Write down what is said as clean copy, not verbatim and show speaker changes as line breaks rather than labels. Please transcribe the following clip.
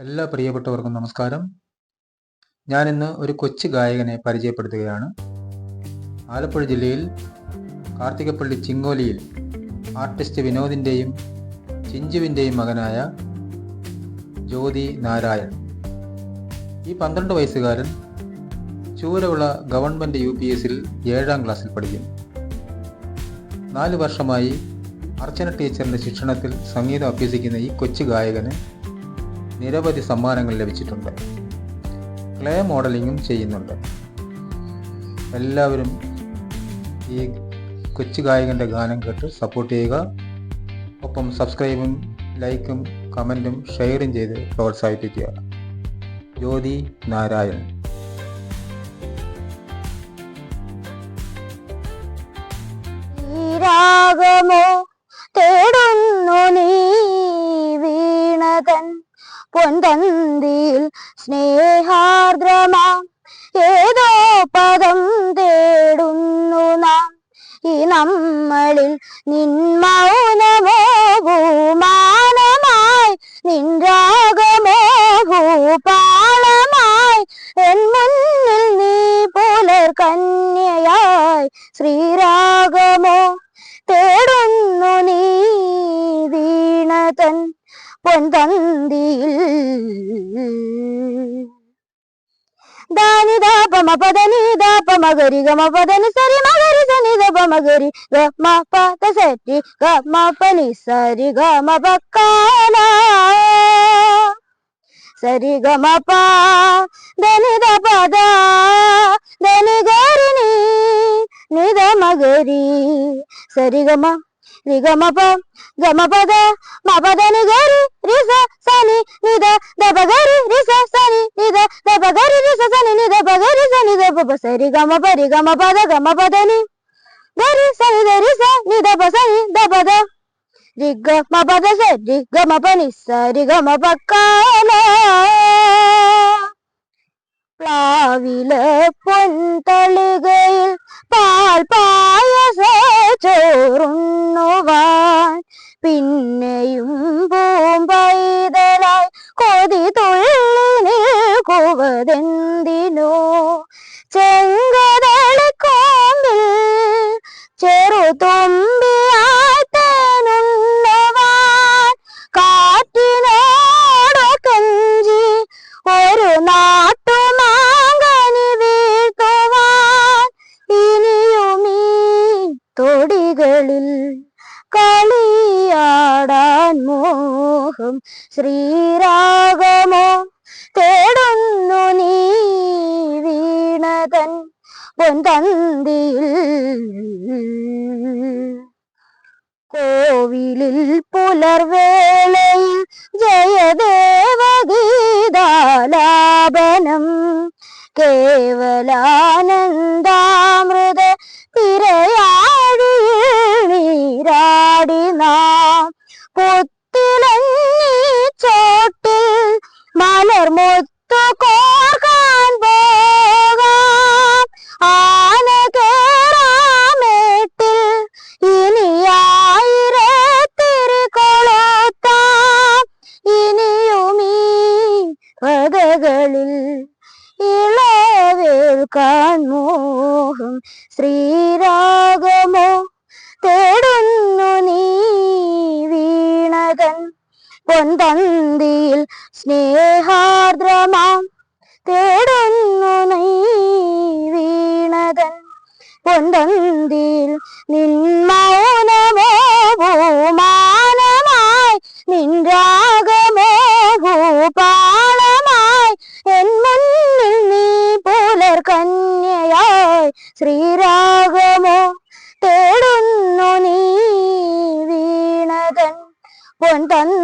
എല്ലാ പ്രിയപ്പെട്ടവർക്കും നമസ്കാരം. ഞാനിന്ന് ഒരു കൊച്ചു ഗായകനെ പരിചയപ്പെടുത്തുകയാണ്. ആലപ്പുഴ ജില്ലയിൽ കാർത്തികപ്പള്ളി ചിങ്ങോലിയിൽ ആർട്ടിസ്റ്റ് വിനോദിൻ്റെയും ചിഞ്ചുവിൻ്റെയും മകനായ ജ്യോതി നാരായൺ. ഈ 12 വയസ്സുകാരൻ ചൂരവിള ഗവൺമെൻറ് UPSൽ 7ാം ക്ലാസ്സിൽ പഠിക്കുന്നു. 4 വർഷമായി അർച്ചന ടീച്ചറിൻ്റെ ശിക്ഷണത്തിൽ സംഗീതം അഭ്യസിക്കുന്ന ഈ കൊച്ചു ഗായകന് നിരവധി സമ്മാനങ്ങൾ ലഭിച്ചിട്ടുണ്ട്. ക്ലേ മോഡലിങ്ങും ചെയ്യുന്നുണ്ട്. എല്ലാവരും ഈ കൊച്ചു ഗായകൻ്റെ ഗാനം കേട്ട് സപ്പോർട്ട് ചെയ്യുക. ഒപ്പം സബ്സ്ക്രൈബും ലൈക്കും കമൻറ്റും ഷെയറും ചെയ്ത് പ്രോത്സാഹിപ്പിക്കുക. ജ്യോതി നാരായൺ.
രാഗമോ തേടുന്നു നീ വീണതൻ പൊൻതന്തിയിൽ സ്നേഹാർദ്രമാം ഏതോ പദം തേടുന്നു നാം. ഈ നമ്മളിൽ നിൻ മൗനമോ ഭൂമാനമായി, നിൻ രാഗമോ ഭൂപാളമായി, എൻ മുന്നിൽ നീ പുലർ കന്യയായി. ശ്രീരാഗമോ തേടുന്നു നീ വീണതൻ പൊൻതന്തിയിൽ. ദാനി ദാപമ പദനി ദാപമ ഗരി ഗമ പദനി സരി മഗരി സനി ദപമ ഗരി ഗമ പദ സരി ഗമ പനി സരി ഗമ പക്കാല സരി ഗമ പ ധനി ദപദ ധനി ഗരി നി ദമ ഗരി സരി ഗമ രി ഗമ പ ഗമ പദ മ പദ നി ഗരി രി സ സനി നി ദ ദപ ഗരി രി സ സനി നി ദ ദപ ഗരി രി സ സനി നി ദപ ഗരി സനി ദ പ സരി ഗമ പ രി ഗമ പദ ഗമ പദ നി ഗരി സനി ദ രി സ നി ദപ സനി ദപ ദ രി ഗമ പദ സരി ഗമ പ നി സരി ഗമ പക്കാല. പ്ലാവില പൊൻതളികയിൽ പാൽ പായസ ചോറുണ്ണുവാൻ പിന്നെയും പൂമ്പൈതലായി കൊതി തുള്ളി നിൽക്കുവതെന്തിനോ. ചെങ്കതളിക്കോമ്പിൽ ചെറുതുമ്പിയായി തേനുണ്ണുവാൻ കാറ്റിനോട് കഞ്ചി ഒരു നാട്ടുമാങ്കനി വീഴ്ത്തുവാൻ ഇനിയുമീ തൊടികളിൽ കളിയാടാൻ മോഹം. ശ്രീരാഗമോ തേടുന്നു നീ വീണതൻ പൊൻതന്തിയിൽ. കോവിലിൽ പുലർവേളയിൽ ജയദേവഗീതാലാപനം കേവലാനന്ദാമൃത തിരയാഴിയിൽ നീരാടി നാം. പുത്തിലഞ്ഞി ചോട്ടിൽ മലർമുത്തു കോർക്കാൻ പോകാം. ആന കേറാമേട്ടിൽ ഇനിയായിരത്തിരി കൊളുത്താം. ഇനിയുമീ പദകളിൽ ഇളവേൽക്കാൻ മോഹം. ശ്രീരാഗമോ തേടുന്നു നീ വീണതൻ പൊൻതന്തിയിൽ സ്നേഹാർദ്രമാം തേടുന്നു നീ വീണതൻ പൊൻതന്തിയിൽ. നിൻ മൗനമോ ഭൂമാനമായി, നിൻ രാഗമോ ഭൂപാളമായി, എൻ മുന്നിൽ നീ പുലർ കന്യയായി. ശ്രീരാഗമോ തേടുന്നു നീ വീണതൻ പൊൻതന്തിയിൽ.